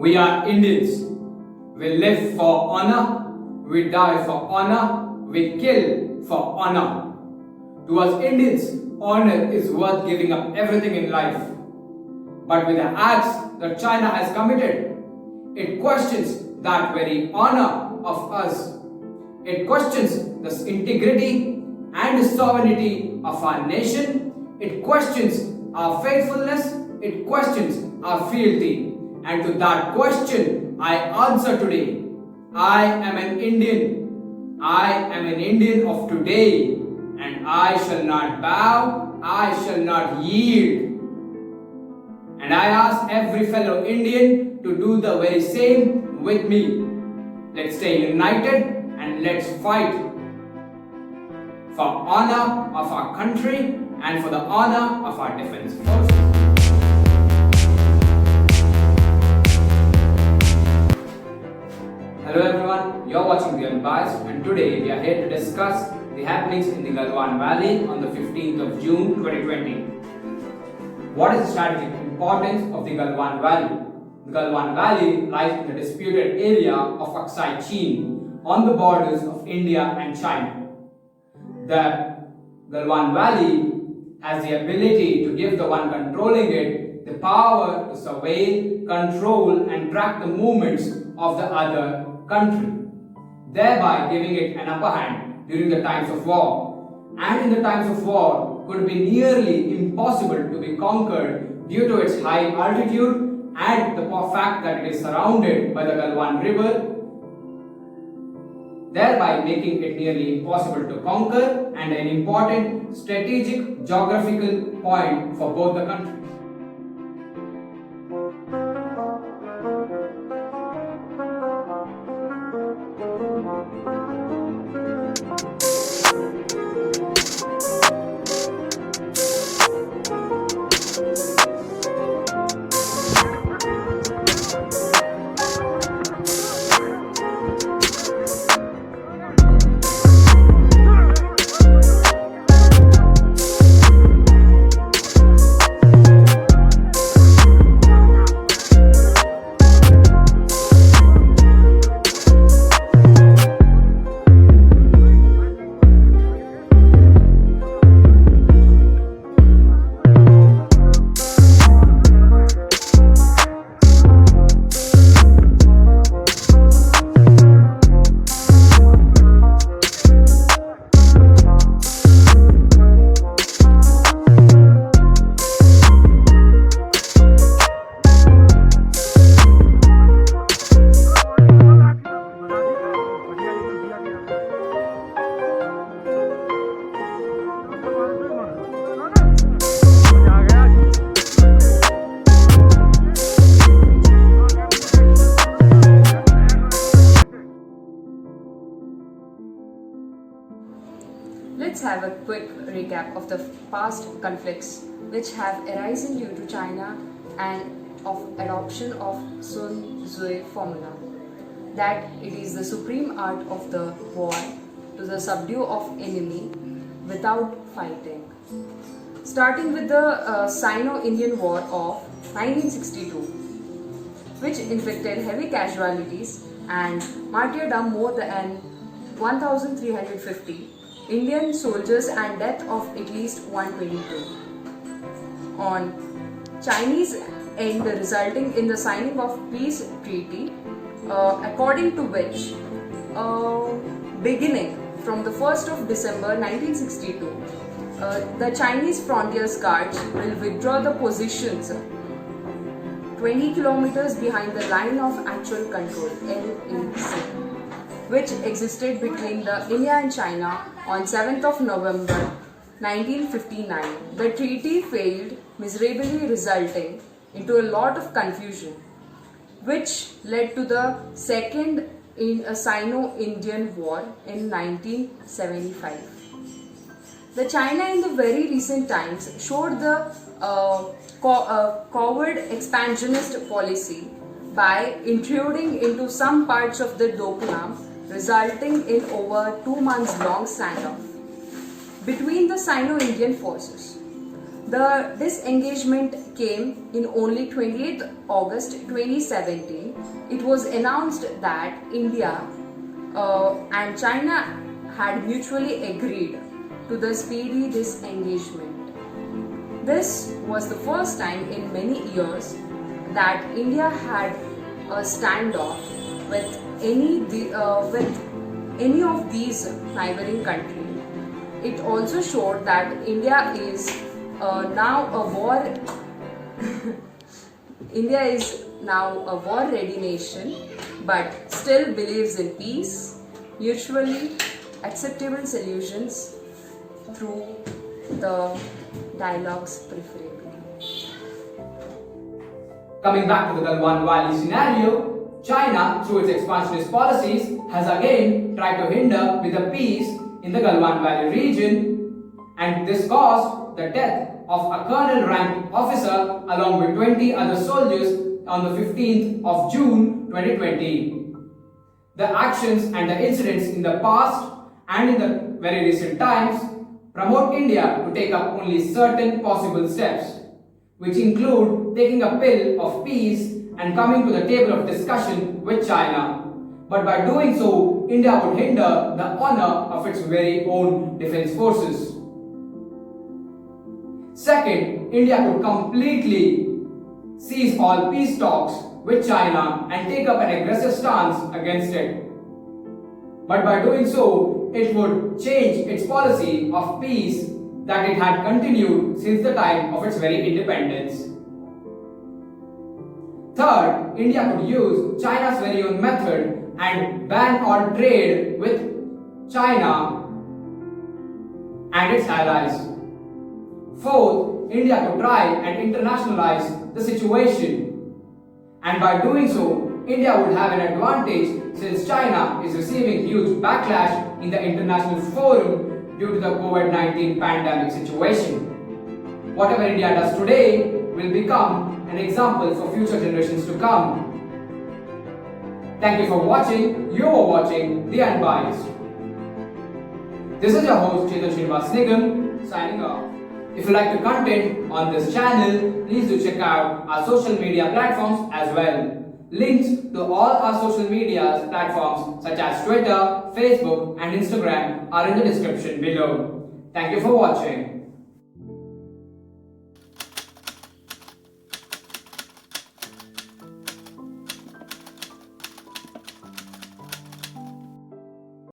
We are Indians. We live for honor, we die for honor, we kill for honor. To us Indians, honor is worth giving up everything in life. But with the acts that China has committed, it questions that very honor of us. It questions the integrity and the sovereignty of our nation. It questions our faithfulness. It questions our fealty. And to that question, I answer today. I am an Indian. I am an Indian of today. And I shall not bow. I shall not yield. And I ask every fellow Indian to do the very same with me. Let's stay united and let's fight for honor of our country and for the honor of our defense forces. Hello everyone, you're watching The Unbiased, and today we are here to discuss the happenings in the Galwan Valley on the 15th of June 2020. What is the strategic importance of the Galwan Valley? The Galwan Valley lies in the disputed area of Aksai Chin on the borders of India and China. The Galwan Valley has the ability to give the one controlling it the power to survey, control and track the movements of the other country, thereby giving it an upper hand during the times of war. And in the times of war could be nearly impossible to be conquered due to its high altitude and the fact that it is surrounded by the Galwan River, thereby making it nearly impossible to conquer and an important strategic geographical point for both the countries. Let's have a quick recap of the past conflicts which have arisen due to China and of adoption of Sun Tzu formula, that it is the supreme art of the war to the subdue of enemy without fighting. Starting with the Sino-Indian War of 1962, which inflicted heavy casualties and martyrdom more than 1,350 Indian soldiers and death of at least 122. On Chinese end, resulting in the signing of peace treaty, according to which, beginning from the 1st of December 1962, the Chinese frontiers guards will withdraw the positions 20 kilometers behind the line of actual control (LAC), which existed between the India and China on 7th of November 1959. The treaty failed miserably, resulting into a lot of confusion, which led to the Second Sino-Indian War in 1975. The China in the very recent times showed the coward expansionist policy by intruding into some parts of the Doklam, resulting in over 2 months long standoff between the Sino-Indian forces. The disengagement came in only 28th August 2017. It was announced that India and China had mutually agreed to the speedy disengagement. This was the first time in many years that India had a standoff with any of these neighboring countries. It also showed that India is now a war. India is now a war-ready nation, but still believes in peace, mutually acceptable solutions through the dialogues preferably. Coming back to the Galwan Valley scenario, China, through its expansionist policies, has again tried to hinder with the peace in the Galwan Valley region, and this caused the death of a colonel-ranked officer along with 20 other soldiers on the 15th of June 2020. The actions and the incidents in the past and in the very recent times promote India to take up only certain possible steps, which include taking a pill of peace and coming to the table of discussion with China. But by doing so, India would hinder the honor of its very own defense forces. Second, India could completely cease all peace talks with China and take up an aggressive stance against it. But by doing so, it would change its policy of peace that it had continued since the time of its very independence. Third, India could use China's very own method and ban all trade with China and its allies. Fourth, India could try and internationalize the situation, and by doing so, India would have an advantage since China is receiving huge backlash in the international forum due to the COVID-19 pandemic situation. Whatever India does today will become an example for future generations to come. Thank you for watching. You are watching The Unbiased. This is your host Chetan Srinivas Nigam signing off. If you like the content on this channel, please do check out our social media platforms as well. Links to all our social media platforms such as Twitter, Facebook and Instagram are in the description below. Thank you for watching.